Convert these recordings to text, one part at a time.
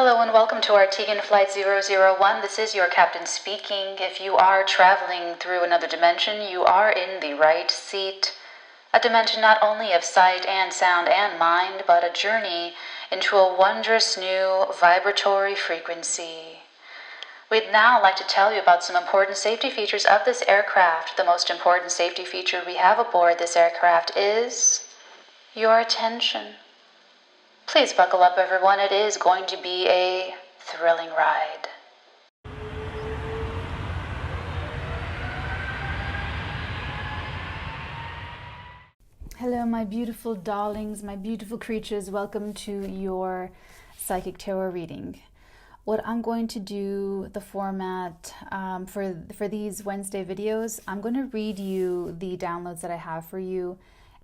Hello and welcome to Arteagan Flight 001. This is your captain speaking. If you are traveling through another dimension, you are in the right seat. A dimension not only of sight and sound and mind, but a journey into a wondrous new vibratory frequency. We'd now like to tell you about some important safety features of this aircraft. The most important safety feature we have aboard this aircraft is your attention. Please buckle up, everyone. It is going to be a thrilling ride. Hello, my beautiful darlings, my beautiful creatures. Welcome to your psychic tarot reading. What I'm going to do, the format for these Wednesday videos, I'm going to read you the downloads that I have for you,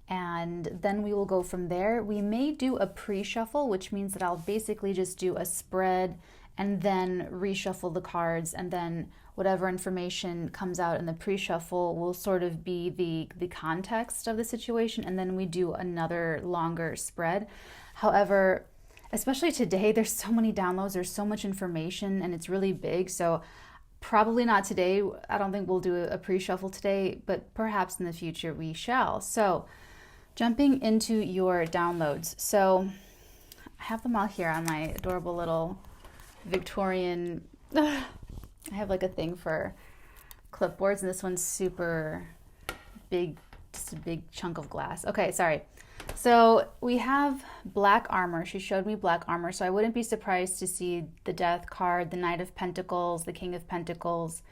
and then we will go from there. We may do a pre-shuffle, which means that I'll basically just do a spread and then reshuffle the cards, and then whatever information comes out in the pre-shuffle will sort of be the context of the situation, and then we do another longer spread. However, especially today, there's so many downloads, there's so much information, and it's really big, so probably not today. I don't think we'll do a pre-shuffle today, but perhaps in the future we shall. So jumping into your downloads. So I have them all here on my adorable little Victorian, I have like a thing for clipboards, and this one's super big, just a big chunk of glass. Okay, sorry. So we have black armor. She showed me black armor, so I wouldn't be surprised to see the Death card, the Knight of Pentacles, the King of Pentacles.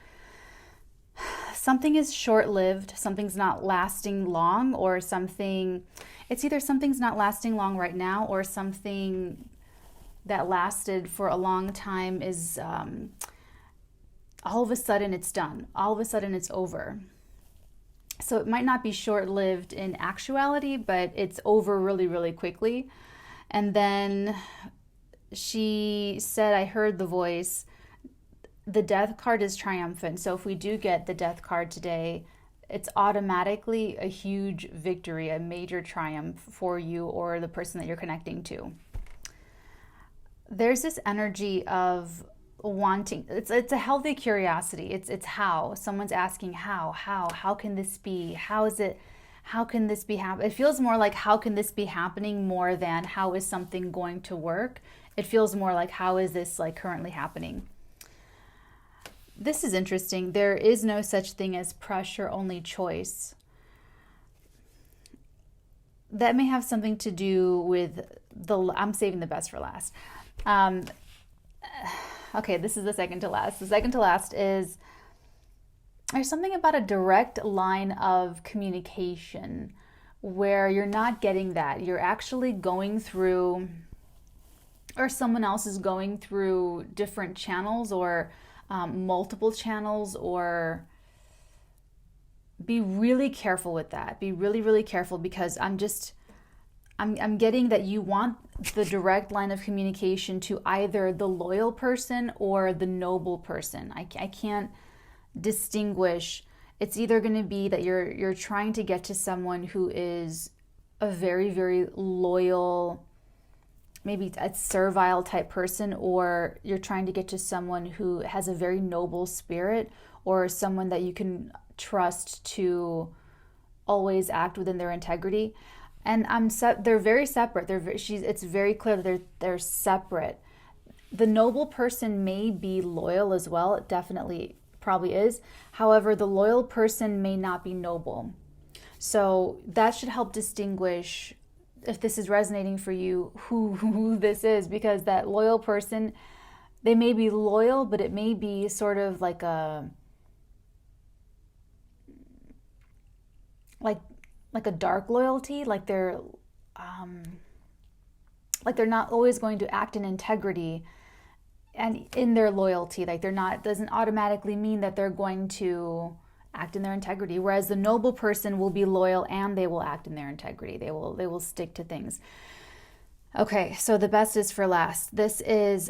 Something is short-lived, something's not lasting long, or something, it's either something's not lasting long right now, or something that lasted for a long time is all of a sudden it's done. All of a sudden it's over. So it might not be short-lived in actuality, but it's over really, really quickly. And then she said, I heard the voice. The Death card is triumphant. So if we do get the Death card today, it's automatically a huge victory, a major triumph for you or the person that you're connecting to. There's this energy of wanting, it's a healthy curiosity. It's how someone's asking how can this be? How can this be happening? It feels more like how can this be happening more than how is something going to work. It feels more like how is this like currently happening. This is interesting. There is no such thing as pressure, only choice. That may have something to do with I'm saving the best for last. Okay, this is the second to last. The second to last is there's something about a direct line of communication where you're not getting that. You're actually going through, or someone else is going through different channels or multiple channels, or be really careful with that. Be really, really careful, because I'm getting that you want the direct line of communication to either the loyal person or the noble person. I can't distinguish. It's either going to be that you're trying to get to someone who is a very, very loyal, maybe a servile type person, or you're trying to get to someone who has a very noble spirit, or someone that you can trust to always act within their integrity. And they're very separate. It's very clear that they're separate. The noble person may be loyal as well. It definitely probably is. However, the loyal person may not be noble. So that should help distinguish, if this is resonating for you, who this is, because that loyal person, they may be loyal, but it may be sort of like a dark loyalty, like they're not always going to act in integrity and in their loyalty. Like doesn't automatically mean that they're going to act in their integrity. Whereas the noble person will be loyal and they will act in their integrity. They will stick to things. Okay, so the best is for last. This is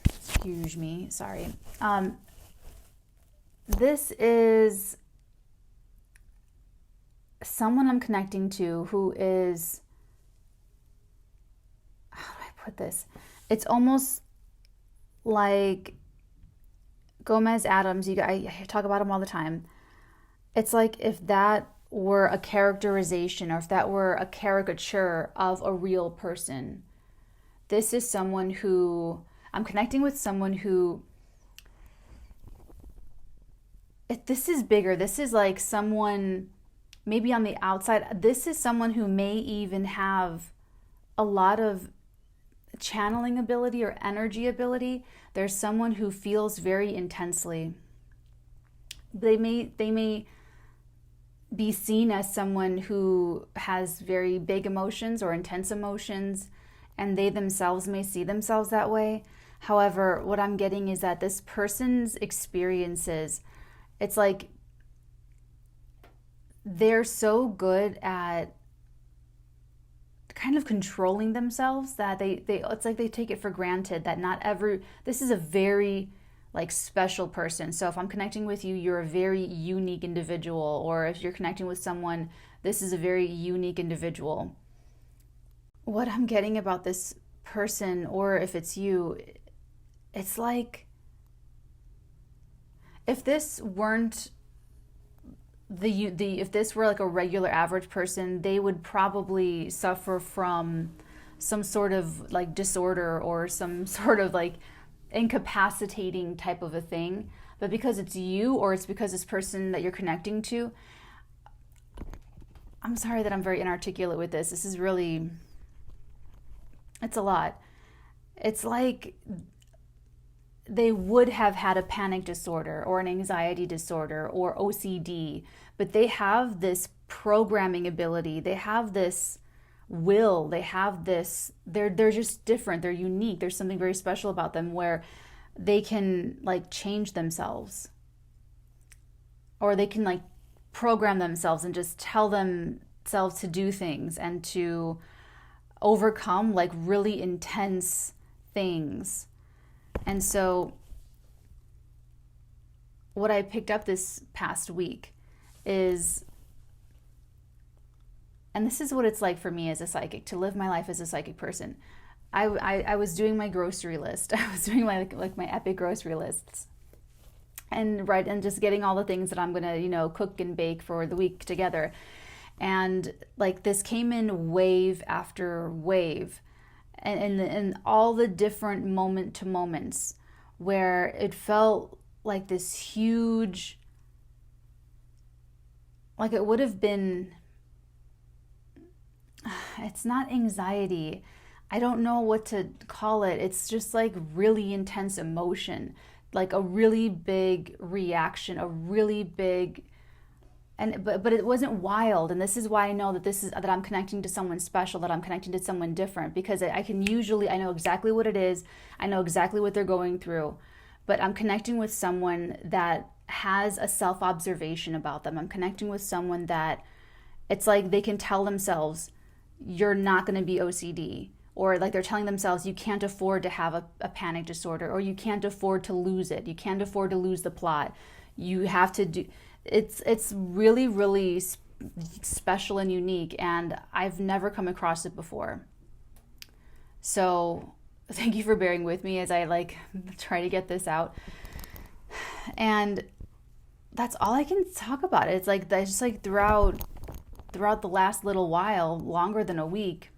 excuse me, sorry. This is someone I'm connecting to who is, how do I put this? It's almost like Gomez Adams, I talk about him all the time. It's like if that were a characterization or if that were a caricature of a real person. This is someone who, I'm connecting with someone who, this is bigger. This is like someone maybe on the outside. This is someone who may even have a lot of channeling ability or energy ability. There's someone who feels very intensely. They may be seen as someone who has very big emotions or intense emotions, and they themselves may see themselves that way. However, what I'm getting is that this person's experiences, it's like they're so good at kind of controlling themselves that they it's like they take it for granted that this is a very like special person. So if I'm connecting with you, you're a very unique individual, or if you're connecting with someone, this is a very unique individual. What I'm getting about this person, or if it's you, it's like if this weren't if this were like a regular average person, they would probably suffer from some sort of like disorder or some sort of like incapacitating type of a thing. But because it's you, or it's because this person that you're connecting to, I'm sorry that I'm very inarticulate with this. This is really, it's a lot. It's like they would have had a panic disorder or an anxiety disorder or OCD, but they have this programming ability. They have this will. They have this, they're just different. They're unique. There's something very special about them where they can like change themselves, or they can like program themselves and just tell themselves to do things and to overcome like really intense things. And so what I picked up this past week is, and this is what it's like for me as a psychic, to live my life as a psychic person. I was doing my grocery list. I was doing my like my epic grocery lists. And just getting all the things that I'm going to, cook and bake for the week together. And like this came in wave after wave. And all the different moment to moments where it felt like this huge, like it would have been, it's not anxiety. I don't know what to call it. It's just like really intense emotion, like a really big reaction, a really big, but it wasn't wild. And this is why I know that I'm connecting to someone special, that I'm connecting to someone different, because I know exactly what it is. I know exactly what they're going through, but I'm connecting with someone that has a self-observation about them. I'm connecting with someone that it's like they can tell themselves, you're not going to be OCD, or like they're telling themselves, you can't afford to have a panic disorder, or you can't afford to lose it. You can't afford to lose the plot. You have to do. It's really, really special and unique, and I've never come across it before. So thank you for bearing with me as I like try to get this out. And that's all I can talk about. It's like that's just like throughout the last little while, longer than a week.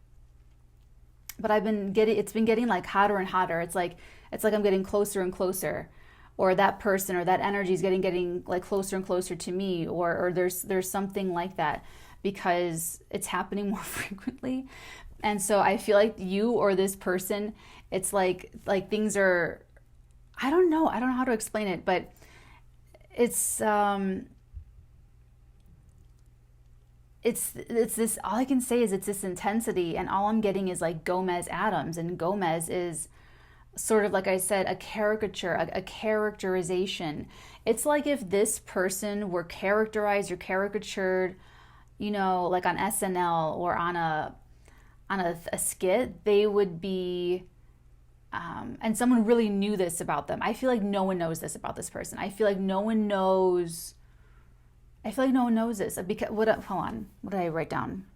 But it's been getting like hotter and hotter. It's like I'm getting closer and closer, or that person or that energy is getting like closer and closer to me, or there's something like that, because it's happening more frequently. And so I feel like you or this person, it's like things are, I don't know how to explain it, but it's this, all I can say is it's this intensity, and all I'm getting is like Gomez Adams, and Gomez is sort of, like I said, a caricature, a characterization. It's like if this person were characterized or caricatured, like on SNL or on a skit, they would be, and someone really knew this about them. I feel like no one knows this about this person. I feel like no one knows this. Because hold on, what did I write down?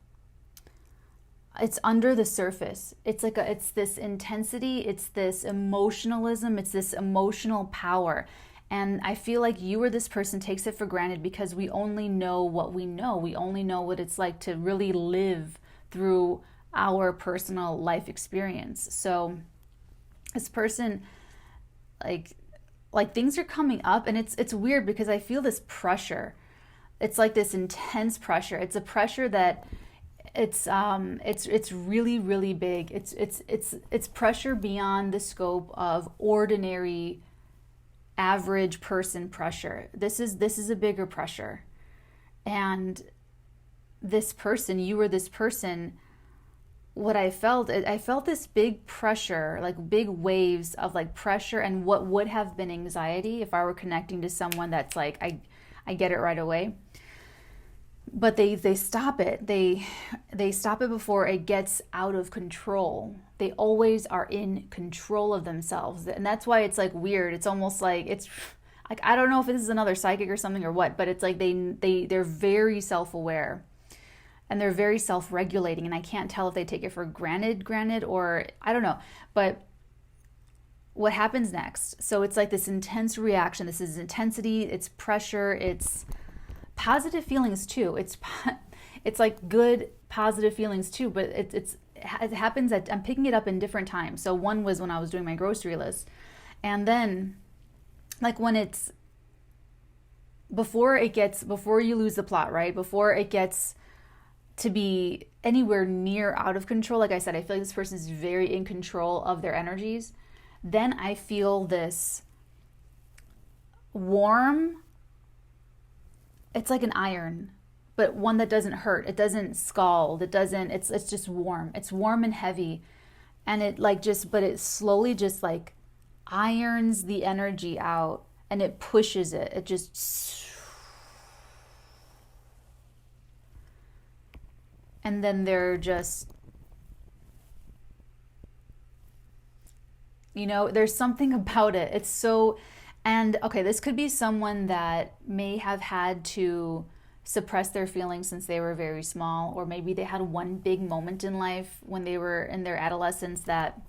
it's under the surface. It's like it's this intensity, it's this emotionalism, it's this emotional power. And I feel like you or this person takes it for granted because we only know what we know. We only know what it's like to really live through our personal life experience. So this person, like things are coming up, and it's weird because I feel this pressure. It's like this intense pressure. It's a pressure that it's really, really big. It's pressure beyond the scope of ordinary average person pressure. This is a bigger pressure. And this person, you or this person, what I felt this big pressure, like big waves of like pressure, and what would have been anxiety if I were connecting to someone that's like, I get it right away. But they stop it. They stop it before it gets out of control. They always are in control of themselves. And that's why it's like weird. It's almost like, it's like, I don't know if this is another psychic or something or what, but it's like they're very self-aware and they're very self-regulating. And I can't tell if they take it for granted, or I don't know. But what happens next? So it's like this intense reaction. This is intensity. It's pressure. It's positive feelings too. It's like good positive feelings too, but it happens at, I'm picking it up in different times. So one was when I was doing my grocery list, and then like when it's before you lose the plot, right? Before it gets to be anywhere near out of control. Like I said, I feel like this person is very in control of their energies. Then I feel this warm, it's like an iron, but one that doesn't hurt. It doesn't scald. It's just warm. It's warm and heavy. And but it slowly just like irons the energy out, and it pushes it. It just, and then they're just, there's something about it. It's so, and okay, this could be someone that may have had to suppress their feelings since they were very small, or maybe they had one big moment in life when they were in their adolescence that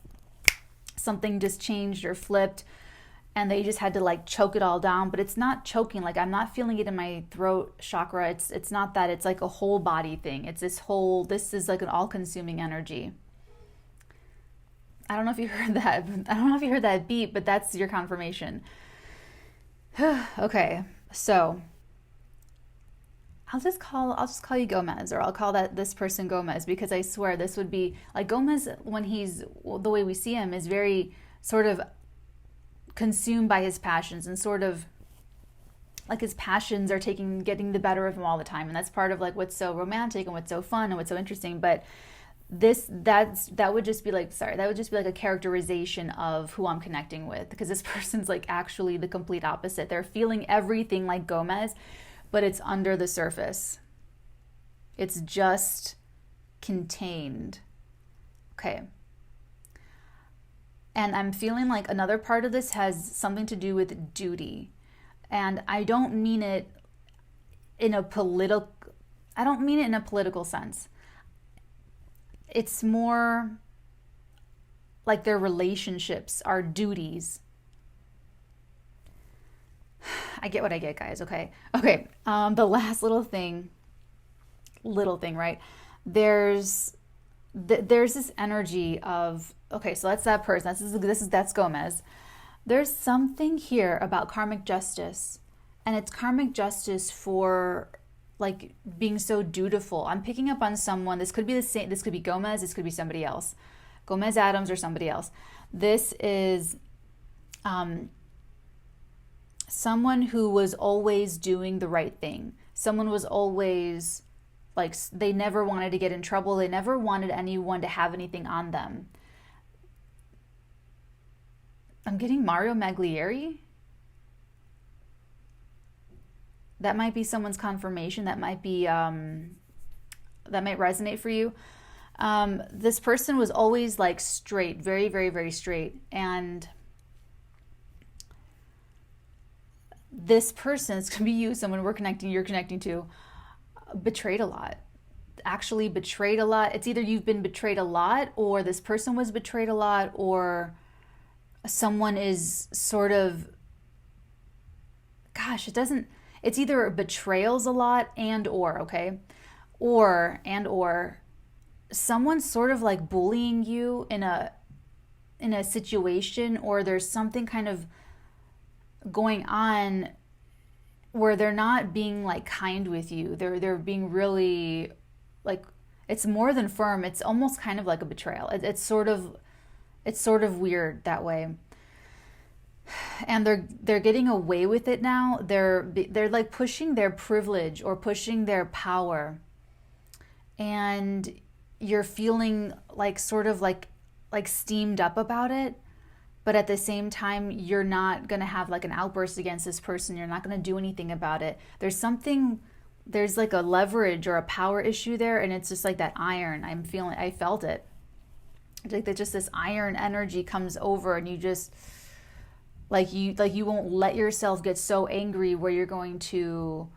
something just changed or flipped, and they just had to like choke it all down. But it's not choking. Like I'm not feeling it in my throat chakra. It's not that. It's like a whole body thing. It's this is like an all-consuming energy. I don't know if you heard that. I don't know if you heard that beat, but that's your confirmation. Okay, so I'll just call you Gomez, or I'll call this person Gomez, because I swear this would be like Gomez when he's, the way we see him is very sort of consumed by his passions, and sort of like his passions are getting the better of him all the time, and that's part of like what's so romantic and what's so fun and what's so interesting. But that would just be like a characterization of who I'm connecting with, because this person's like actually the complete opposite. They're feeling everything like Gomez, but it's under the surface. It's just contained. Okay. And I'm feeling like another part of this has something to do with duty. And I don't mean it in a political sense. It's more like their relationships are duties. I get what I get, guys. Okay. The last little thing, right? There's this energy of, okay, so that's that person. That's Gomez. There's something here about karmic justice, and it's karmic justice for like being so dutiful. I'm picking up on someone. This could be the same. This could be Gomez. This could be somebody else. Gomez Adams or somebody else. This is someone who was always doing the right thing. Someone was always like, they never wanted to get in trouble. They never wanted anyone to have anything on them. I'm getting Mario Maglieri. That might be someone's confirmation. That might resonate for you. This person was always like straight, very, very, very straight. And this person, it's going to be you, someone you're connecting to, betrayed a lot. actually betrayed a lot. It's either you've been betrayed a lot, or this person was betrayed a lot, or someone is sort of, gosh, it's either betrayals a lot okay? Or someone's sort of like bullying you in a situation, or there's something kind of going on where they're not being like kind with you. They're being really like, it's more than firm. It's almost kind of like a betrayal. It's sort of weird that way. And they're getting away with it now. They're like pushing their privilege or pushing their power, and you're feeling like sort of like steamed up about it. But at the same time, you're not going to have like an outburst against this person. You're not going to do anything about it. There's like a leverage or a power issue there, and it's just like that iron. I felt it. It's like that, just this iron energy comes over, and you just you won't let yourself get so angry where you're going to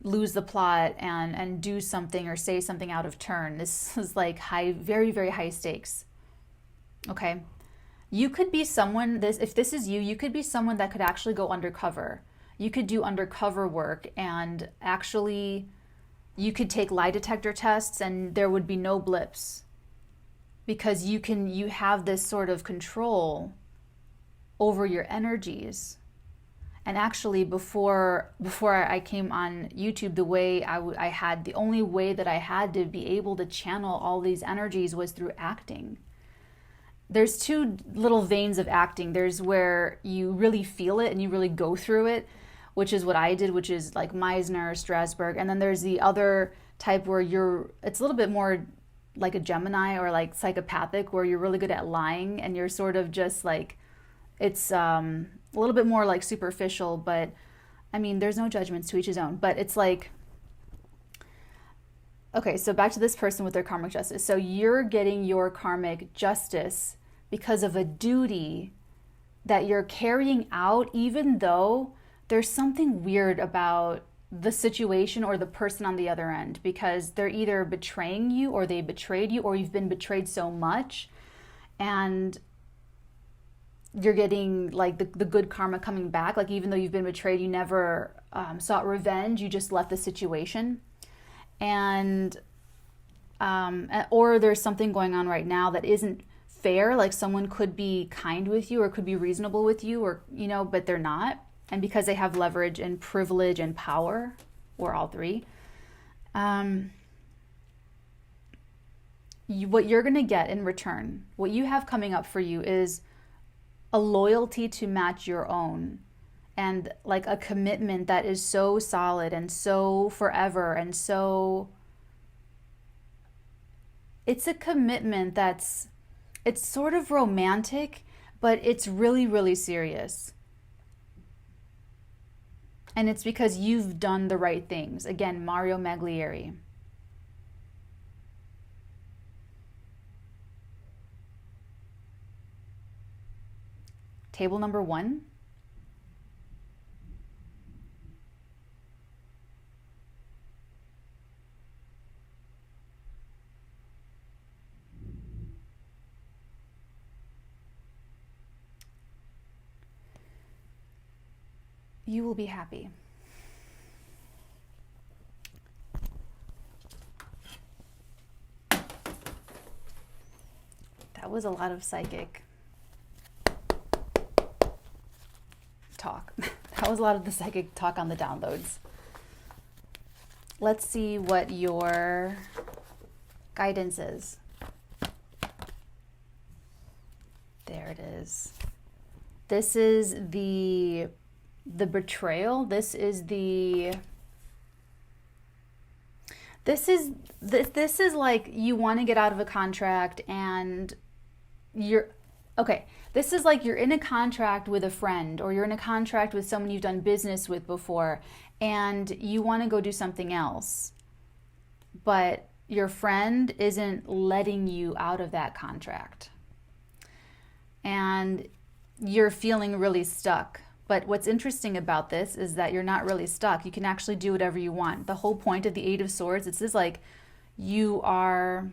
lose the plot and do something or say something out of turn. This is like very, very high stakes. Okay. You could be someone, if this is you, you could be someone that could actually go undercover. You could do undercover work, and actually you could take lie detector tests and there would be no blips, because you have this sort of control over your energies. And actually before I came on YouTube, the only way that I had to be able to channel all these energies was through acting. There's two little veins of acting. There's where you really feel it and you really go through it, which is what I did, which is like Meisner, Strasberg. And then there's the other type where it's a little bit more like a Gemini or like psychopathic, where you're really good at lying and you're sort of just like, it's a little bit more like superficial, but I mean, there's no judgments, to each his own. But it's like, okay, so back to this person with their karmic justice. So you're getting your karmic justice because of a duty that you're carrying out, even though there's something weird about the situation or the person on the other end, because they're either betraying you or they betrayed you, or you've been betrayed so much and you're getting like the good karma coming back. Like, even though you've been betrayed, you never sought revenge, you just left the situation. And or there's something going on right now that isn't fair. Like, someone could be kind with you or could be reasonable with you, or but they're not. And because they have leverage and privilege and power, or all three, what you're going to get in return, what you have coming up for you, is a loyalty to match your own, and like a commitment that is so solid and so forever, and so it's a commitment it's sort of romantic, but it's really, really serious. And it's because you've done the right things. Again, Mario Maglieri. Table number 1. You will be happy. That was a lot of psychic talk. That was a lot of the psychic talk on the downloads. Let's see what your guidance is. There it is. This is the betrayal. This is like, you want to get out of a contract and this is like you're in a contract with a friend, or you're in a contract with someone you've done business with before, and you want to go do something else, but your friend isn't letting you out of that contract, and you're feeling really stuck. But what's interesting about this is that you're not really stuck. You can actually do whatever you want. The whole point of the Eight of Swords, it's just like you are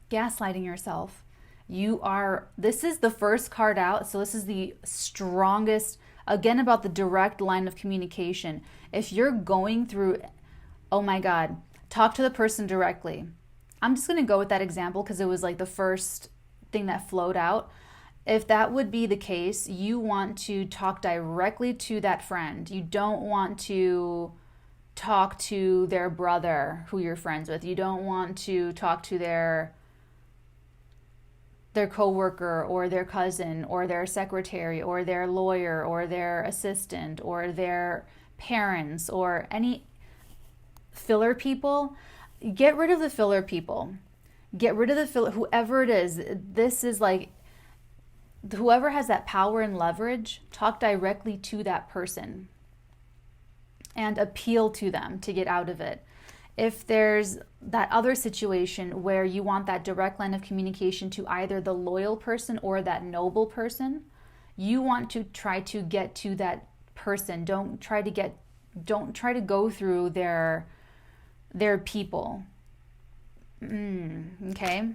gaslighting yourself. This is the first card out, so this is the strongest, again, about the direct line of communication. If you're going through, oh my God, talk to the person directly. I'm just going to go with that example because it was like the first thing that flowed out. If that would be the case, you want to talk directly to that friend. You don't want to talk to their brother who you're friends with. You don't want to talk to their coworker or their cousin or their secretary or their lawyer or their assistant or their parents or any filler people. Get rid of the filler people. Get rid of the filler, whoever it is. This is like, whoever has that power and leverage, talk directly to that person and appeal to them to get out of it. If there's that other situation where you want that direct line of communication to either the loyal person or that noble person, you want to try to get to that person. Don't try to go through their people. Okay.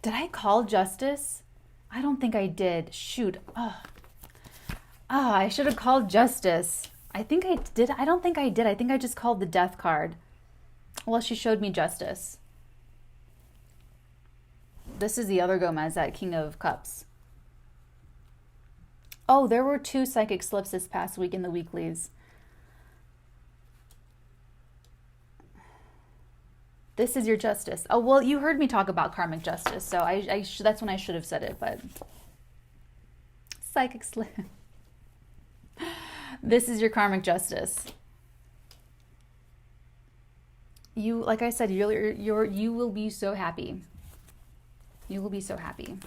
Did I call justice? I don't think I did. Shoot. I should have called justice. I think I did. I don't think I did. I think I just called the death card. Well, she showed me justice. This is the other Gomez, that King of Cups. Oh, there were 2 psychic slips this past week in the weeklies. This is your justice. Oh, well, you heard me talk about karmic justice, so that's when I should have said it, but psychic slip. This is your karmic justice. You, like I said, you will be so happy. You will be so happy.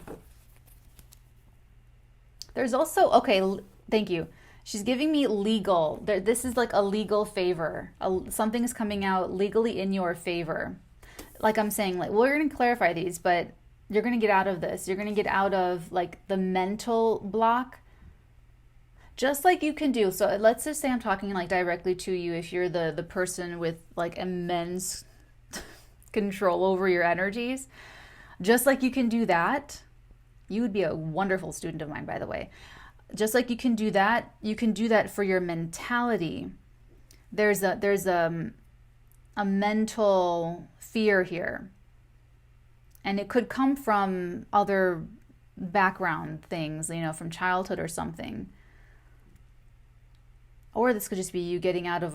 There's also, okay, thank you. She's giving me legal. This is like a legal favor. Something is coming out legally in your favor. Like I'm saying, like, well, we're going to clarify these, but you're going to get out of this. You're going to get out of like the mental block. Just like you can do. So let's just say I'm talking like directly to you if you're the person with like immense control over your energies. Just like you can do that. You would be a wonderful student of mine, by the way. Just like you can do that for your mentality. There's a mental fear here. And it could come from other background things, from childhood or something. Or this could just be you getting out of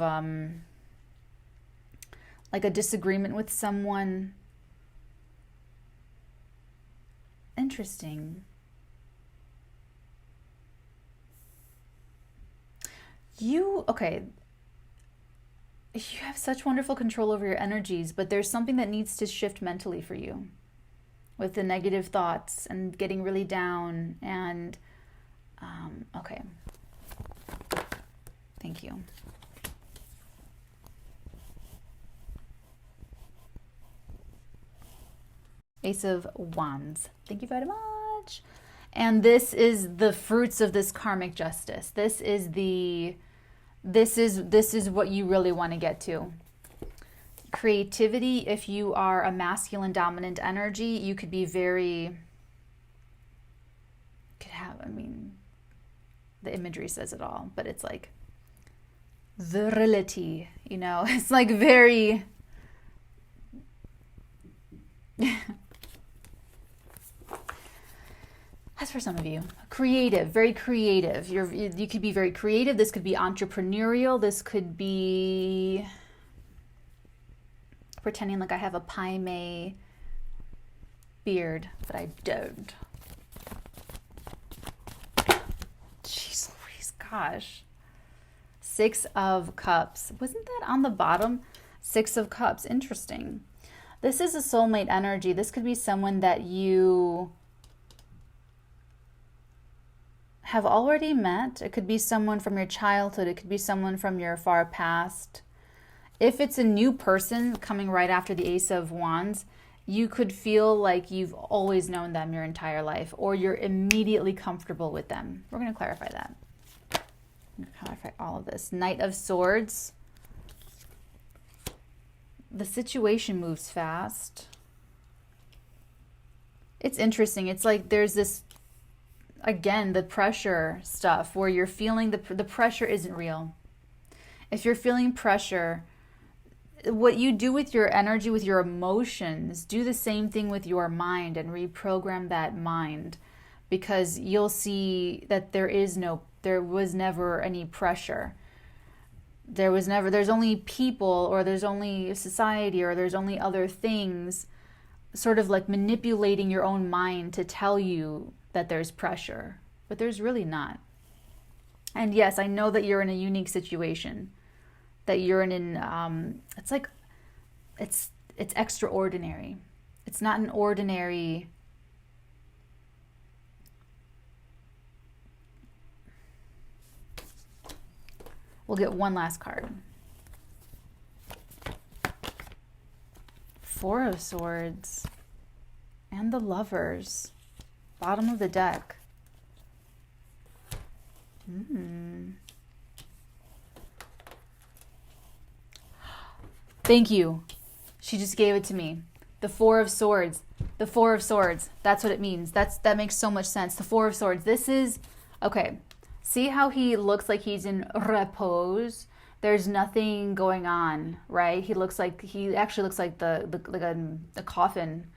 like a disagreement with someone. Interesting. Okay, you have such wonderful control over your energies, but there's something that needs to shift mentally for you with the negative thoughts and getting really down and, okay. Thank you. Ace of Wands. Thank you very much. And this is the fruits of this karmic justice. This is what you really want to get to. Creativity, if you are a masculine dominant energy, you could be very, the imagery says it all, but it's like virility, it's like very as for some of you, creative, very creative. You could be very creative. This could be entrepreneurial. This could be pretending like I have a Pai Mei beard, but I don't. Jeez Louise, gosh. 6 of Cups. Wasn't that on the bottom? 6 of Cups. Interesting. This is a soulmate energy. This could be someone that you have already met. It could be someone from your childhood. It could be someone from your far past. If it's a new person coming right after the Ace of Wands, You could feel like you've always known them your entire life, or you're immediately comfortable with them. We're going to clarify that. I'm going to clarify all of this. Knight of Swords. The situation moves fast. It's interesting. It's like there's this, again, the pressure stuff where you're feeling the pressure isn't real. If you're feeling pressure, what you do with your energy, with your emotions, do the same thing with your mind and reprogram that mind, because you'll see that there was never any pressure. There's only people, or there's only society, or there's only other things sort of like manipulating your own mind to tell you that there's pressure, but there's really not. And yes, I know that you're in a unique situation, that you're it's like, it's extraordinary. It's not an ordinary, we'll get one last card. Four of Swords and the Lovers, bottom of the deck. Thank you. She just gave it to me. The Four of Swords. The Four of Swords. That's what it means. That makes so much sense. The Four of Swords. This is, okay. See how he looks like he's in repose? There's nothing going on, right? He actually looks like a coffin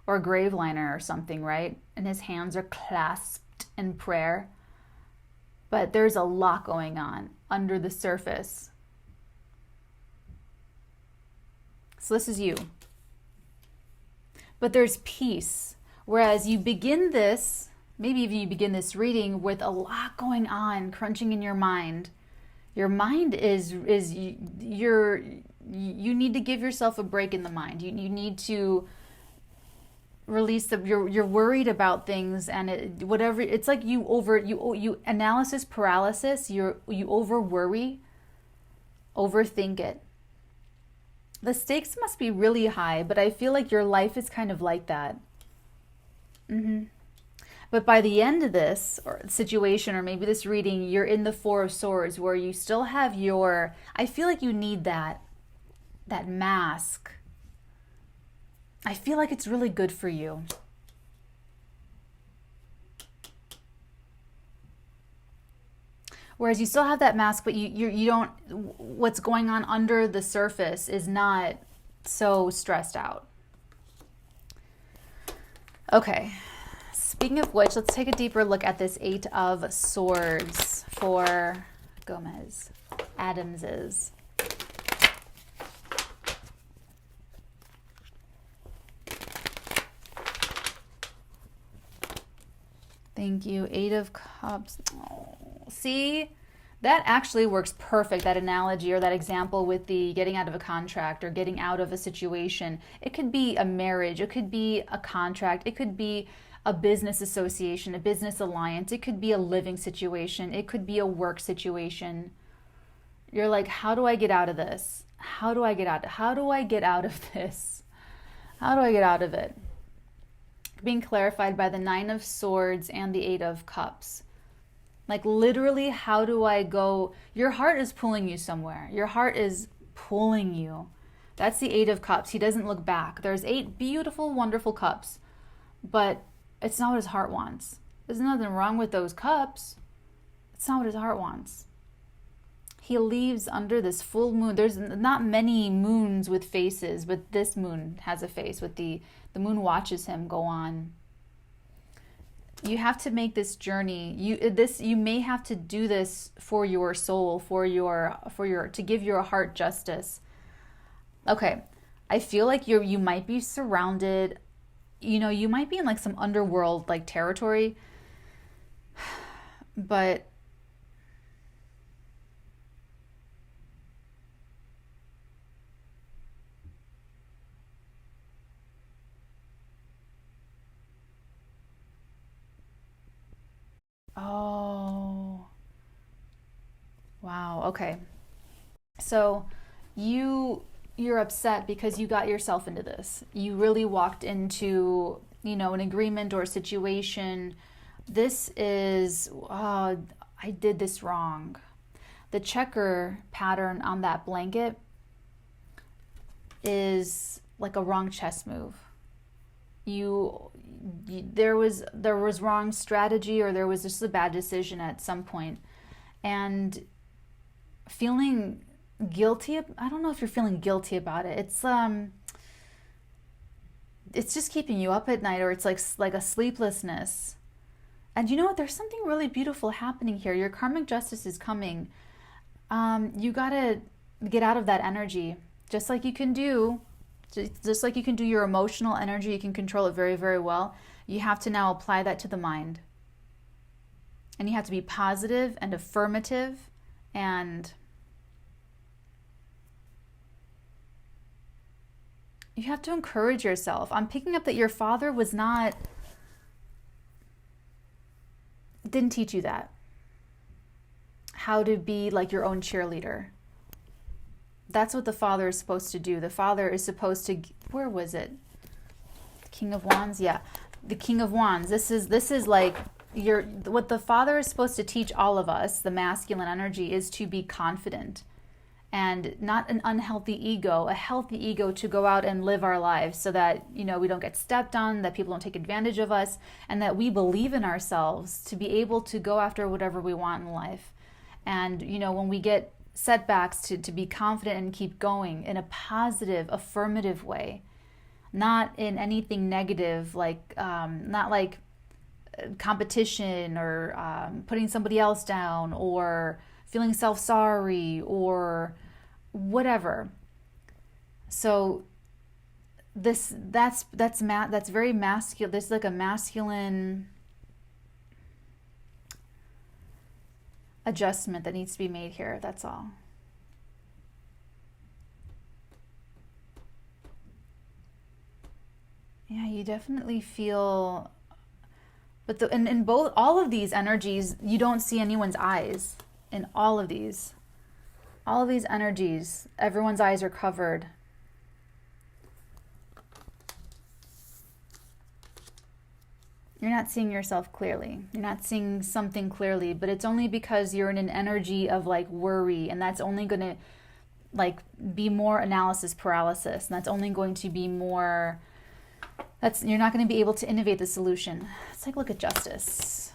or a grave liner or something, right? And his hands are clasped in prayer. But there's a lot going on under the surface. So this is you. But there's peace. Whereas you begin this, maybe even you begin this reading with a lot going on, crunching in your mind. Your mind you need to give yourself a break in the mind. You need to release you're worried about things, and it's like you analysis paralysis. You over worry, overthink it. The stakes must be really high, but I feel like your life is kind of like that. But by the end of this situation, or maybe this reading, you're in the Four of Swords, where you still have I feel like you need that mask. I feel like it's really good for you. Whereas you still have that mask, but you don't, what's going on under the surface is not so stressed out. Okay. Speaking of which, let's take a deeper look at this Eight of Swords for Gomez Adamses. Thank you. Eight of Cups. Oh, see, that actually works perfect, that analogy or that example with the getting out of a contract or getting out of a situation. It could be a marriage. It could be a contract. It could be a business association, a business alliance. It could be a living situation. It could be a work situation. You're like, how do I get out of this? How do I get out? How do I get out of this? How do I get out of it? Being clarified by the Nine of Swords and the Eight of Cups. Like literally, how do I go? Your heart is pulling you somewhere. Your heart is pulling you. That's the Eight of Cups. He doesn't look back. There's 8 beautiful, wonderful cups, but it's not what his heart wants. There's nothing wrong with those cups. It's not what his heart wants. He leaves under this full moon. There's not many moons with faces, but this moon has a face. With the moon watches him go on. You have to make this journey. You may have to do this for your soul, to give your heart justice. Okay, I feel like you might be surrounded. You might be in like some underworld like territory, but oh, wow, okay. So you're upset because you got yourself into this. You really walked into, you know, an agreement or a situation. This is, oh, I did this wrong. The checker pattern on that blanket is like a wrong chess move. There was wrong strategy, or there was just a bad decision at some point, and feeling guilty. I don't know if you're feeling guilty about it. It's just keeping you up at night, or it's like a sleeplessness. And you know what? There's something really beautiful happening here. Your karmic justice is coming. You gotta get out of that energy, just like you can do your emotional energy. You can control it very, very well. You have to now apply that to the mind. And you have to be positive and affirmative, and you have to encourage yourself. I'm picking up that your father didn't teach you that. How to be like your own cheerleader. That's what the father is supposed to do. The father is supposed to, where was it? King of Wands? Yeah. The King of Wands. This is like what the father is supposed to teach all of us, the masculine energy, is to be confident and not an unhealthy ego, a healthy ego to go out and live our lives so that, you know, we don't get stepped on, that people don't take advantage of us, and that we believe in ourselves to be able to go after whatever we want in life. And, you know, when we get setbacks, to be confident and keep going in a positive, affirmative way, not in anything negative, like not like competition or putting somebody else down or feeling self-sorry or whatever. So that's very masculine. This is like a masculine adjustment that needs to be made here. That's all. Yeah, you definitely feel, but in both, all of these energies, you don't see anyone's eyes. In all of these energies, everyone's eyes are covered. You're not seeing yourself clearly. You're not seeing something clearly, but it's only because you're in an energy of like worry, and that's only going to like be more analysis paralysis, and that's only going to be more, you're not going to be able to innovate the solution. Let's take a look at justice.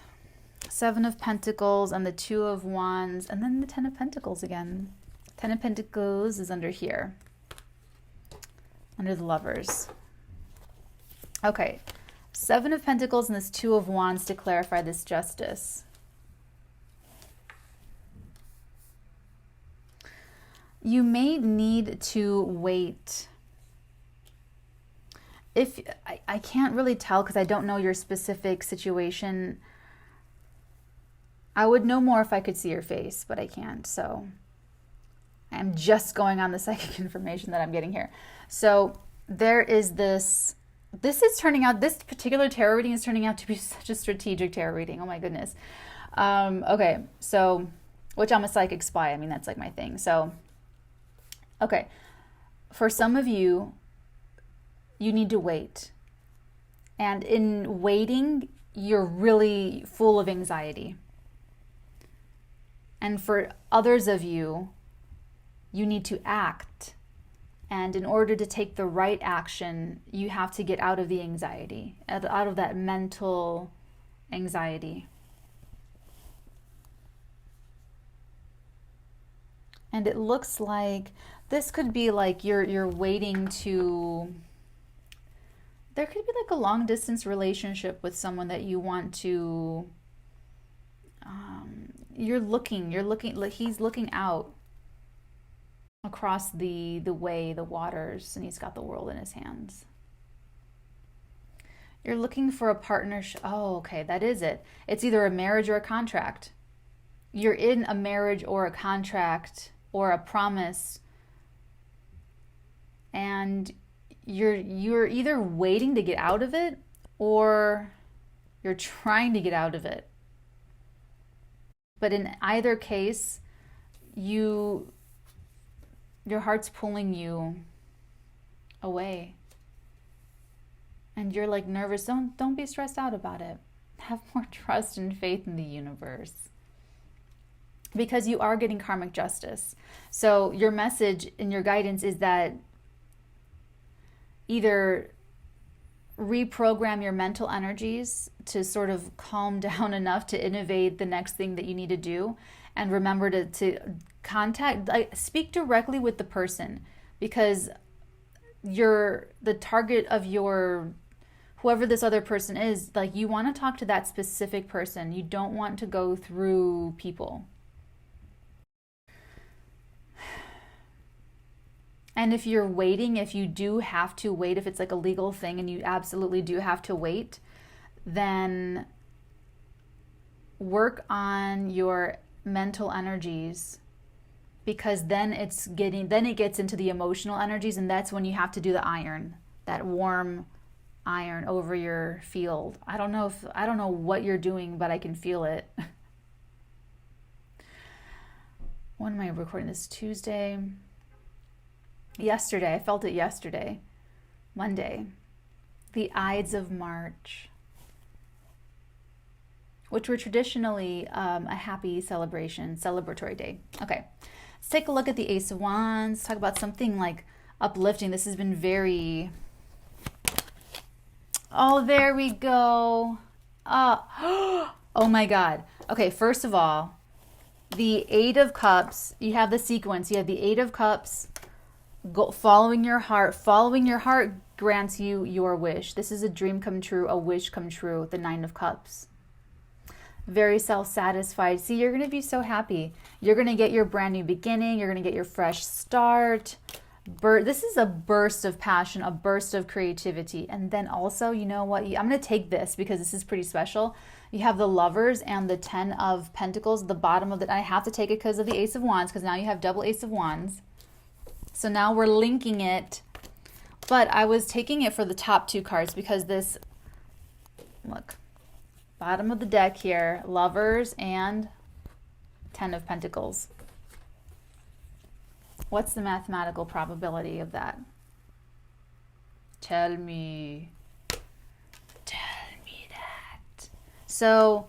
Seven of Pentacles and the Two of Wands, and then the Ten of Pentacles again. Ten of Pentacles is under here, under the Lovers. Okay, Seven of Pentacles and this Two of Wands to clarify this justice. You may need to wait. If I can't really tell because I don't know your specific situation. I would know more if I could see your face, but I can't. So I'm just going on the psychic information that I'm getting here. So there is this particular tarot reading is turning out to be such a strategic tarot reading. Oh my goodness. Okay, so, which I'm a psychic spy. I mean, that's like my thing. So, okay. For some of you, you need to wait. And in waiting, you're really full of anxiety. And for others of you, you need to act. And in order to take the right action, you have to get out of the anxiety, out of that mental anxiety. And it looks like this could be like you're waiting to, there could be like a long distance relationship with someone that you want to, you're looking, like he's looking out across the waters, and he's got the world in his hands. You're looking for a partnership. Oh, okay, that is it. It's either a marriage or a contract. You're in a marriage or a contract or a promise, and you're either waiting to get out of it or you're trying to get out of it. But in either case, you're your heart's pulling you away. And you're like nervous. Don't be stressed out about it. Have more trust and faith in the universe. Because you are getting karmic justice. So your message and your guidance is that either reprogram your mental energies to sort of calm down enough to innovate the next thing that you need to do, and remember to contact, like, speak directly with the person, because you're the target of your, whoever this other person is, like, you want to talk to that specific person. You don't want to go through people. And if you're waiting, if you do have to wait, if it's like a legal thing and you absolutely do have to wait, then work on your mental energies, because then it gets into the emotional energies, and that's when you have to do the iron, that warm iron over your field. I don't know what you're doing, but I can feel it. When am I recording this? Tuesday. Yesterday, I felt it yesterday, Monday, the Ides of March, which were traditionally a happy celebration, celebratory day. Okay, let's take a look at the Ace of Wands, talk about something like uplifting. This has been very, oh, there we go. Oh my God. Okay, first of all, the Eight of Cups, you have the sequence, you have the Eight of Cups, following your heart. Following your heart grants you your wish. This is a dream come true, a wish come true. The Nine of Cups. Very self-satisfied. See, you're going to be so happy. You're going to get your brand new beginning. You're going to get your fresh start. This is a burst of passion, a burst of creativity. And then also, you know what? I'm going to take this because this is pretty special. You have the Lovers and the Ten of Pentacles at the bottom of it. I have to take it because of the Ace of Wands, because now you have double Ace of Wands. So now we're linking it, but I was taking it for the top two cards because this, look, bottom of the deck here, Lovers and Ten of Pentacles. What's the mathematical probability of that? Tell me that. So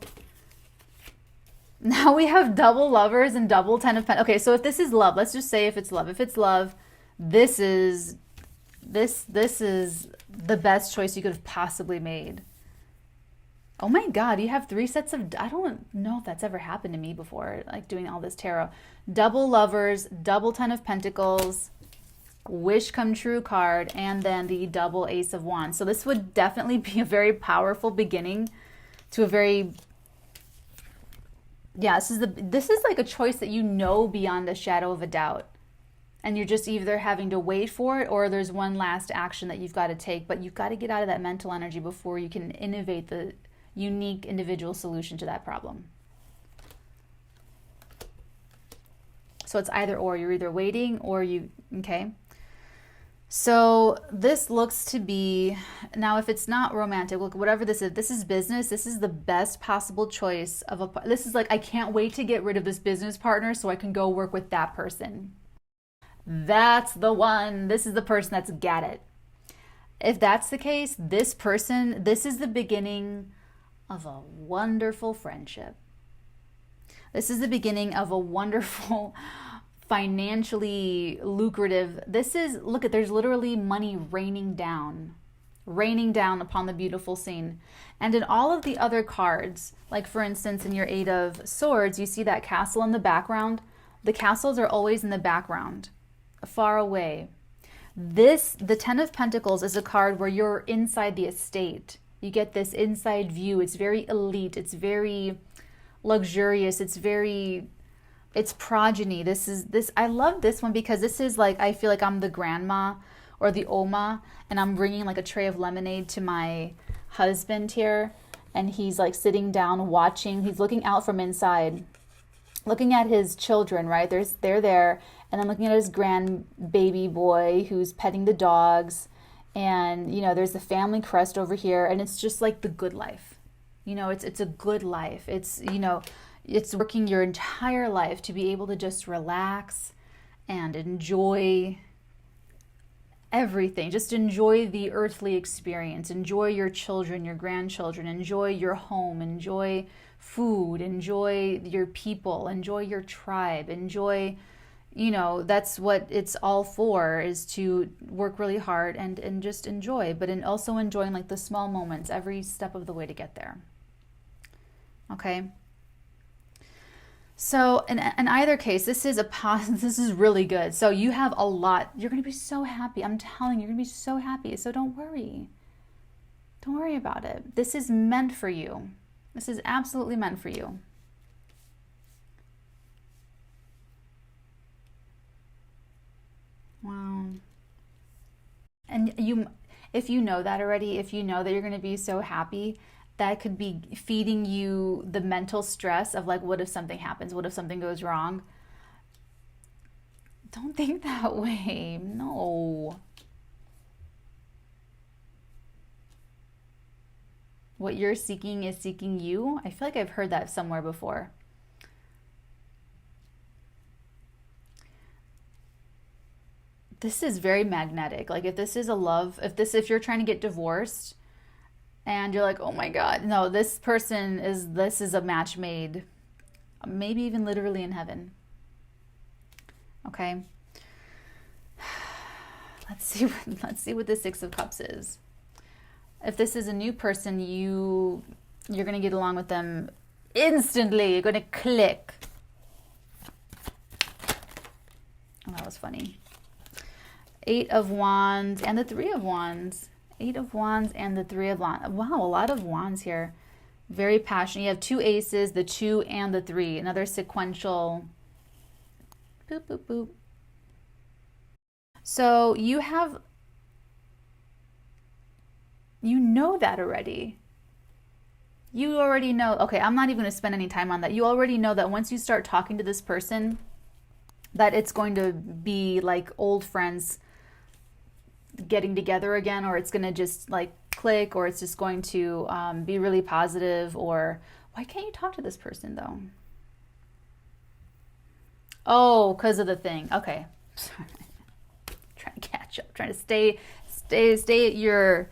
now we have double Lovers and double Ten of Pentacles. Okay, so if this is love, let's just say if it's love. If it's love, this is the best choice you could have possibly made. Oh my God, you have three sets of, I don't know if that's ever happened to me before, like doing all this tarot. Double Lovers, double Ten of Pentacles, wish come true card, and then the double Ace of Wands. So this would definitely be a very powerful beginning to a very, yeah, this is like a choice that you know beyond a shadow of a doubt. And you're just either having to wait for it, or there's one last action that you've got to take, but you've got to get out of that mental energy before you can innovate the unique individual solution to that problem. So it's either or. You're either waiting or okay? So this looks to be, now if it's not romantic, look, whatever this is business. This is the best possible choice of this is like, I can't wait to get rid of this business partner so I can go work with that person. That's the one. This is the person that's got it. If that's the case, this person, this is the beginning of a wonderful friendship. This is the beginning of a wonderful, financially lucrative, this is, look at, there's literally money raining down upon the beautiful scene. And in all of the other cards, like for instance, in your Eight of Swords, you see that castle in the background. The castles are always in the background, far away. The Ten of Pentacles is a card where you're inside the estate. You get this inside view. It's very elite. It's very luxurious. It's progeny. I love this one because this is like, I feel like I'm the grandma or the Oma, and I'm bringing like a tray of lemonade to my husband here, and he's like sitting down watching. He's looking out from inside, looking at his children, right? They're there, and then looking at his grandbaby boy who's petting the dogs, and you know, there's the family crest over here, and it's just like the good life. You know, it's a good life. It's, you know, it's working your entire life to be able to just relax and enjoy everything. Just enjoy the earthly experience. Enjoy your children, your grandchildren. Enjoy your home. Enjoy food. Enjoy your people. Enjoy your tribe. Enjoy, that's what it's all for, is to work really hard and just enjoy, but also enjoying like the small moments every step of the way to get there. Okay. So in either case, this is really good. So you have a lot. You're going to be so happy. I'm telling you, you're going to be so happy. So don't worry. Don't worry about it. This is meant for you. This is absolutely meant for you. Wow. And if you know that already, if you know that you're going to be so happy, that could be feeding you the mental stress of like, what if something happens? What if something goes wrong? Don't think that way. No. What you're seeking is seeking you. I feel like I've heard that somewhere before. This is very magnetic. Like if this is a love, if you're trying to get divorced, and you're like, oh my God, no, this is a match made, maybe even literally in heaven. Okay. Let's see what the Six of Cups is. If this is a new person, you're going to get along with them instantly. You're going to click. Oh, that was funny. Eight of Wands and the Three of Wands. Eight of Wands and the Three of Wands. Wow, a lot of wands here. Very passionate. You have two aces, the 2 and the 3. Another sequential. Boop, boop, boop. So you know that already. You already know. Okay, I'm not even going to spend any time on that. You already know that once you start talking to this person, that it's going to be like old friends getting together again, or it's going to just like click, or it's just going to be really positive. Or why can't you talk to this person though? Oh, because of the thing. Okay. Sorry. Trying to catch up, trying to stay at your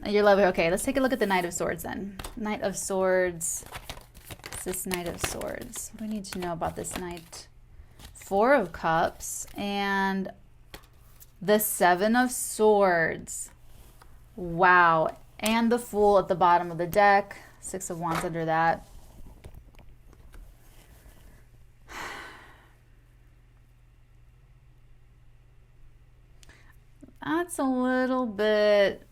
level. Okay, let's take a look at the Knight of Swords then. Knight of Swords. What's this Knight of Swords? What do we need to know about this Knight? 4 of Cups and the 7 of Swords. Wow. And the Fool at the bottom of the deck. 6 of Wands under that. That's a little bit...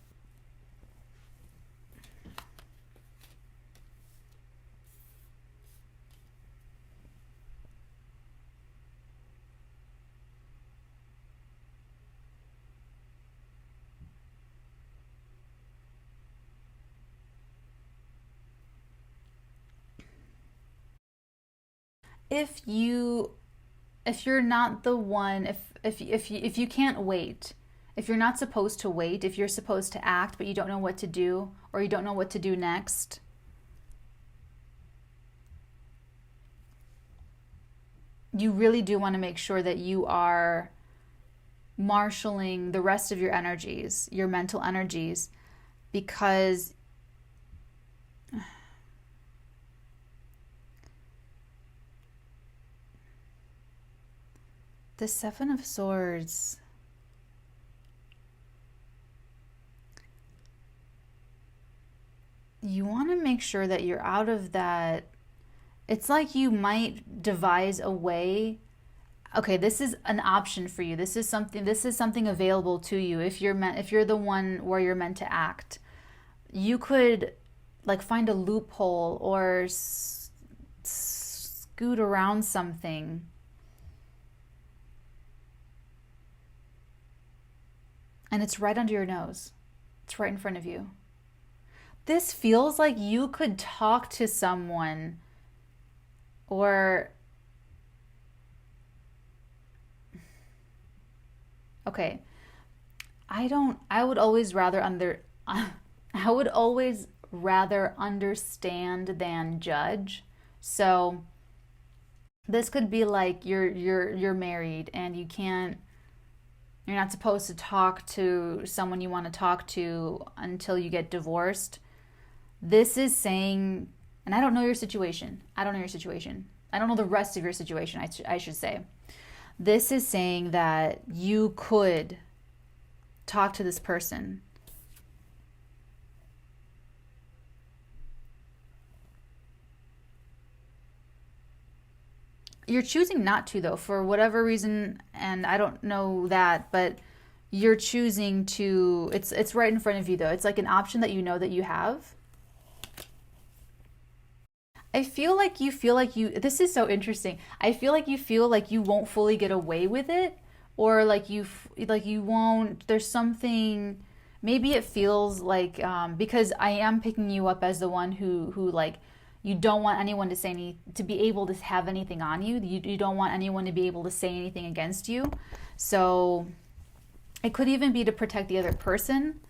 if you're not the one, if you can't wait, if you're not supposed to wait, if you're supposed to act but you don't know what to do, or you don't know what to do next, you really do want to make sure that you are marshaling the rest of your energies, your mental energies, because the 7 of Swords, you want to make sure that you're out of that. It's like you might devise a way. Okay, this is an option for you. This is something available to you. If you're the one where you're meant to act, you could like find a loophole or scoot around something. And it's right under your nose. It's right in front of you. This feels like you could talk to someone, or... Okay. I would always rather understand than judge. So This could be like you're married and you're not supposed to talk to someone you want to talk to until you get divorced. This is saying, and I don't know your situation. I don't know your situation. I don't know the rest of your situation, I should say. This is saying that you could talk to this person. You're choosing not to, though, for whatever reason, and I don't know that, but you're choosing to. It's right in front of you, though. It's like an option that you know that you have. I feel like you. This is so interesting. I feel like you won't fully get away with it, or like you won't. There's something. Maybe it feels like because I am picking you up as the one who like you don't want anyone to say to be able to have anything on you. You don't want anyone to be able to say anything against you. So it could even be to protect the other person.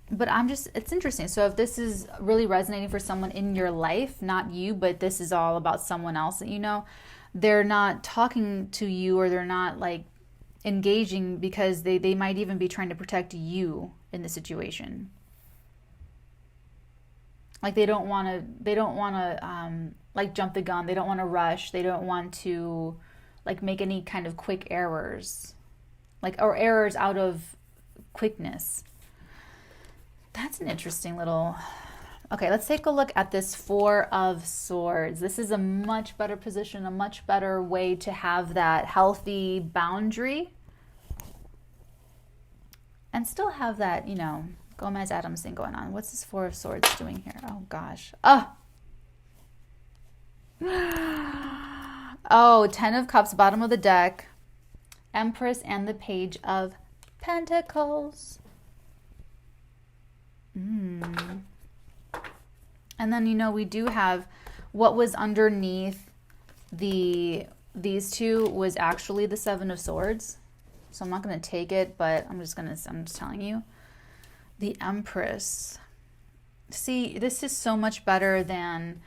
But it's interesting. So if this is really resonating for someone in your life, not you, but this is all about someone else that you know, they're not talking to you, or they're not like engaging because they might even be trying to protect you in the situation. Like they don't want to like jump the gun. They don't want to rush. They don't want to like make any kind of quick errors, like, or errors out of quickness. That's an interesting little. Okay, let's take a look at this Four of Swords. This is a much better position, a much better way to have that healthy boundary and still have that, Gomez Adams thing going on. What's this Four of Swords doing here? Oh gosh. Oh, Ten of Cups, bottom of the deck, Empress, and the Page of Pentacles. And then, we do have what was underneath these two was actually the Seven of Swords. So I'm not going to take it, but I'm just telling you. The Empress. See, this is so much better than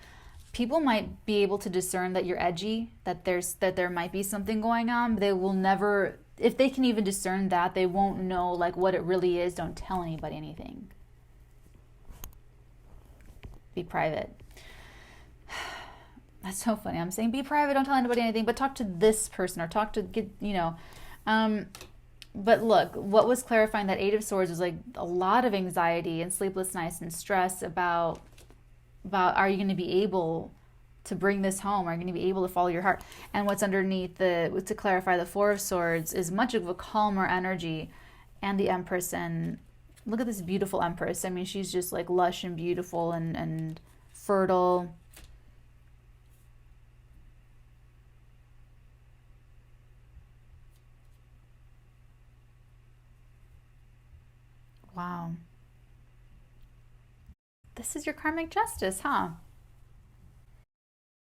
people might be able to discern that you're edgy, that there might be something going on, but they will never, if they can even discern that, they won't know like what it really is. Don't tell anybody anything. Be private. That's so funny. I'm saying be private, don't tell anybody anything, but talk to this person or talk to but look, what was clarifying that Eight of Swords was like a lot of anxiety and sleepless nights and stress about are you going to be able to bring this home? Are you going to be able to follow your heart? And what's underneath to clarify the Four of Swords is much of a calmer energy, and the Empress. And look at this beautiful Empress. I mean, she's just like lush and beautiful and fertile. Wow. This is your karmic justice, huh?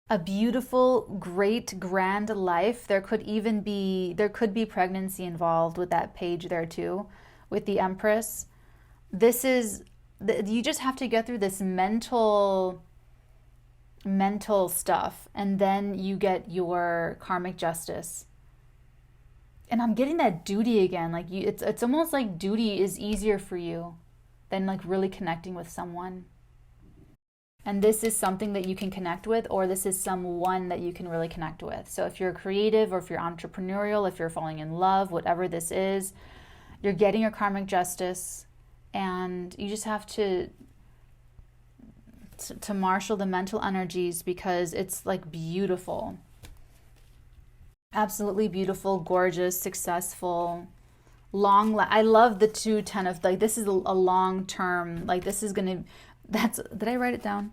A beautiful, great, grand life. There could be pregnancy involved with that page there too, with the Empress. You just have to get through this mental stuff, and then you get your karmic justice. And I'm getting that duty again. Like it's almost like duty is easier for you than like really connecting with someone. And this is something that you can connect with, or this is someone that you can really connect with. So if you're creative, or if you're entrepreneurial, if you're falling in love, whatever this is, you're getting your karmic justice, and you just have to marshal the mental energies, because it's like beautiful. Absolutely beautiful, gorgeous, successful, I love the two ten of, like, this is a long term, like this is gonna, did I write it down?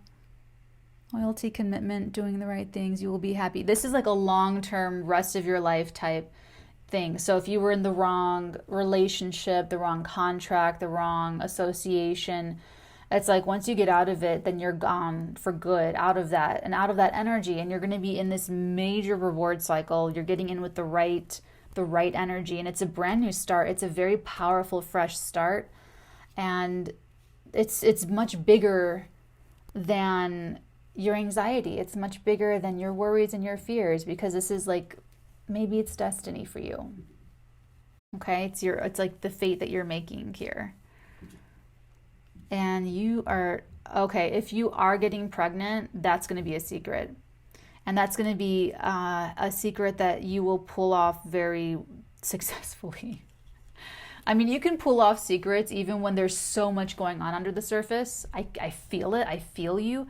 Loyalty, commitment, doing the right things, you will be happy. This is like a long term, rest of your life type thing. So if you were in the wrong relationship, the wrong contract, the wrong association, it's like once you get out of it, then you're gone for good, out of that energy, and you're going to be in this major reward cycle. You're getting in with the right energy, and it's a brand new start. It's a very powerful, fresh start, and it's much bigger than your anxiety. It's much bigger than your worries and your fears, because this is like, maybe it's destiny for you. Okay, it's like the fate that you're making here. And you are, okay, if you are getting pregnant, that's going to be a secret. And that's going to be a secret that you will pull off very successfully. I mean, you can pull off secrets even when there's so much going on under the surface. I feel it. I feel you.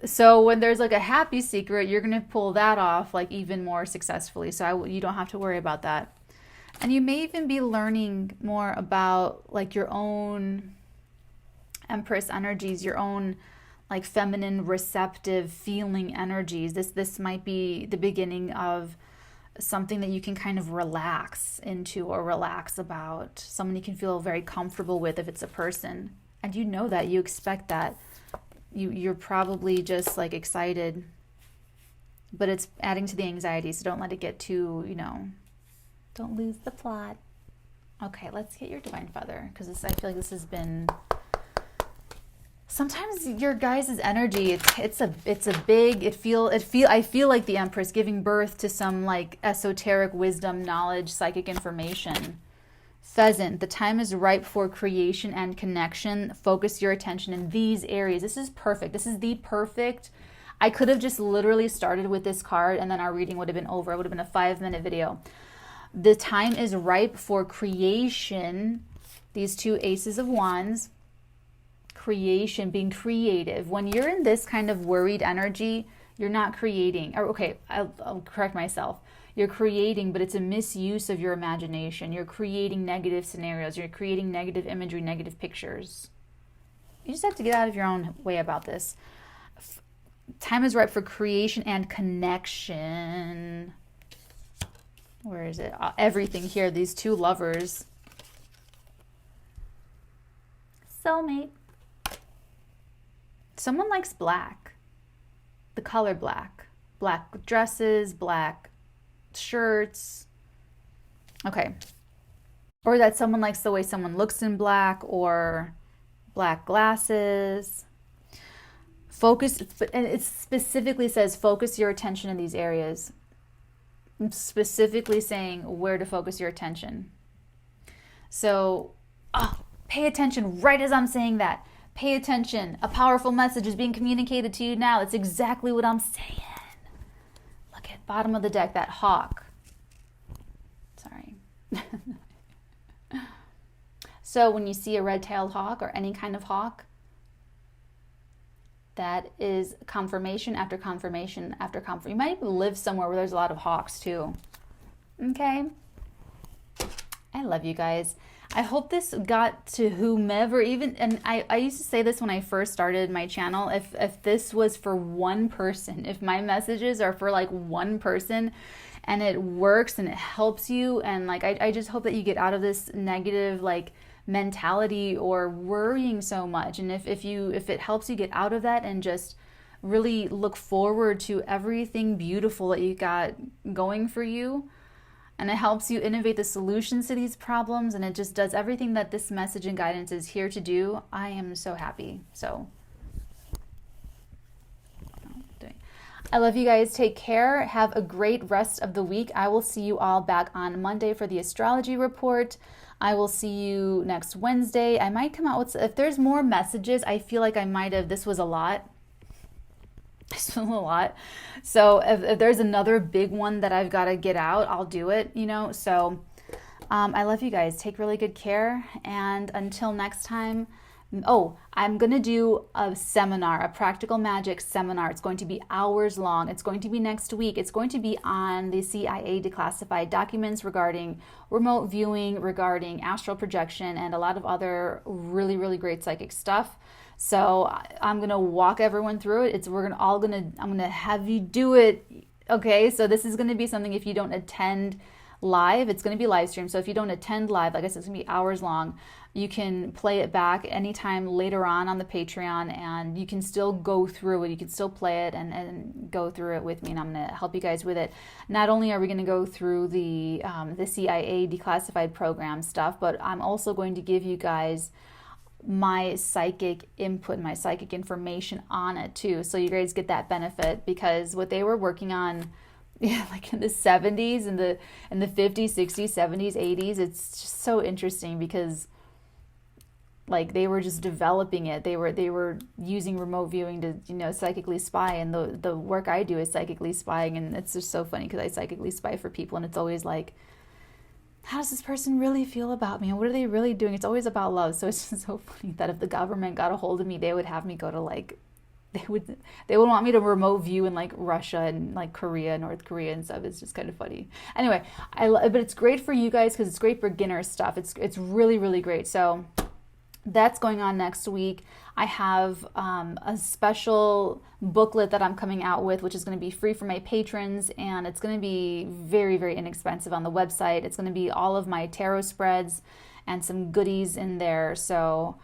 So when there's like a happy secret, you're going to pull that off like even more successfully. So you don't have to worry about that. And you may even be learning more about like your own Empress energies, your own like feminine receptive feeling energies. This might be the beginning of something that you can kind of relax into or relax about, someone you can feel very comfortable with if it's a person. And you know that, you expect that. You're probably just like excited, but it's adding to the anxiety, so don't let it get too, don't lose the plot. Okay, let's get your Divine Feather, because I feel like this has been, sometimes your guys' energy, I feel like the Empress giving birth to some like esoteric wisdom, knowledge, psychic information. Pheasant, the time is ripe for creation and connection. Focus your attention in these areas. This is perfect. This is the perfect. I could have just literally started with this card and then our reading would have been over. It would have been a 5-minute video. The time is ripe for creation. These two Aces of Wands. Creation, being creative. When you're in this kind of worried energy, you're not creating. Or, okay, I'll correct myself. You're creating, but it's a misuse of your imagination. You're creating negative scenarios. You're creating negative imagery, negative pictures. You just have to get out of your own way about this. Time is ripe for creation and connection. Where is it? Everything here. These two lovers. Soulmate. Someone likes black. The color black. Black dresses, black shirts. Okay. Or that someone likes the way someone looks in black, or black glasses. Focus, and it specifically says focus your attention in these areas. I'm specifically saying where to focus your attention. So, pay attention right as I'm saying that. Pay attention. A powerful message is being communicated to you now. That's exactly what I'm saying. Look at bottom of the deck, that hawk. Sorry. So when you see a red-tailed hawk or any kind of hawk, that is confirmation after confirmation after confirmation. You might even live somewhere where there's a lot of hawks too. Okay? I love you guys. I hope this got to whomever, even, and I used to say this when I first started my channel, if this was for one person, if my messages are for like one person and it works and it helps you, and like I just hope that you get out of this negative like mentality or worrying so much, and if it helps you get out of that and just really look forward to everything beautiful that you got going for you, and it helps you innovate the solutions to these problems, and it just does everything that this message and guidance is here to do, I am so happy. So I love you guys. Take care. Have a great rest of the week. I will see you all back on Monday for the astrology report. I will see you next Wednesday. I might come out with, if there's more messages, I feel like I might have, this was a lot. This was a lot. So if there's another big one that I've got to get out, I'll do it, So I love you guys. Take really good care. And until next time, I'm going to do a seminar, a practical magic seminar. It's going to be hours long. It's going to be next week. It's going to be on the CIA declassified documents regarding remote viewing, regarding astral projection, and a lot of other really, really great psychic stuff. So I'm going to walk everyone through it. I'm going to have you do it. Okay. So this is going to be something, if you don't attend live, it's going to be live stream. So if you don't attend live, like I said, it's going to be hours long. You can play it back anytime later on the Patreon, and you can still go through it. You can still play it and go through it with me, and I'm going to help you guys with it. Not only are we going to go through the CIA declassified program stuff, but I'm also going to give you guys my psychic input, my psychic information on it too. So you guys get that benefit, because what they were working on, yeah, like in the 70s and the 50s, 60s, 70s, 80s, it's just so interesting, because like they were just developing it. They were using remote viewing to, you know, psychically spy, and the work I do is psychically spying, and it's just so funny because I psychically spy for people, and it's always like, how does this person really feel about me, and what are they really doing? It's always about love. So it's just so funny that if the government got a hold of me, they would have me go to like, they would want me to remote view in like Russia and like Korea, North Korea and stuff. It's just kind of funny. Anyway, but it's great for you guys because it's great beginner stuff. It's really, really great. So that's going on next week. I have a special booklet that I'm coming out with, which is going to be free for my patrons, and it's going to be very, very inexpensive on the website. It's going to be all of my tarot spreads and some goodies in there. So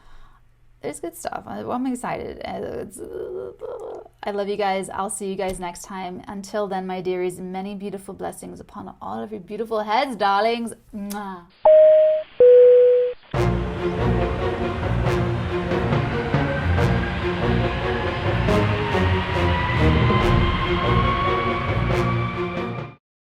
there's good stuff. I'm excited. I love you guys. I'll see you guys next time. Until then, my dearies, many beautiful blessings upon all of your beautiful heads, darlings. Mwah.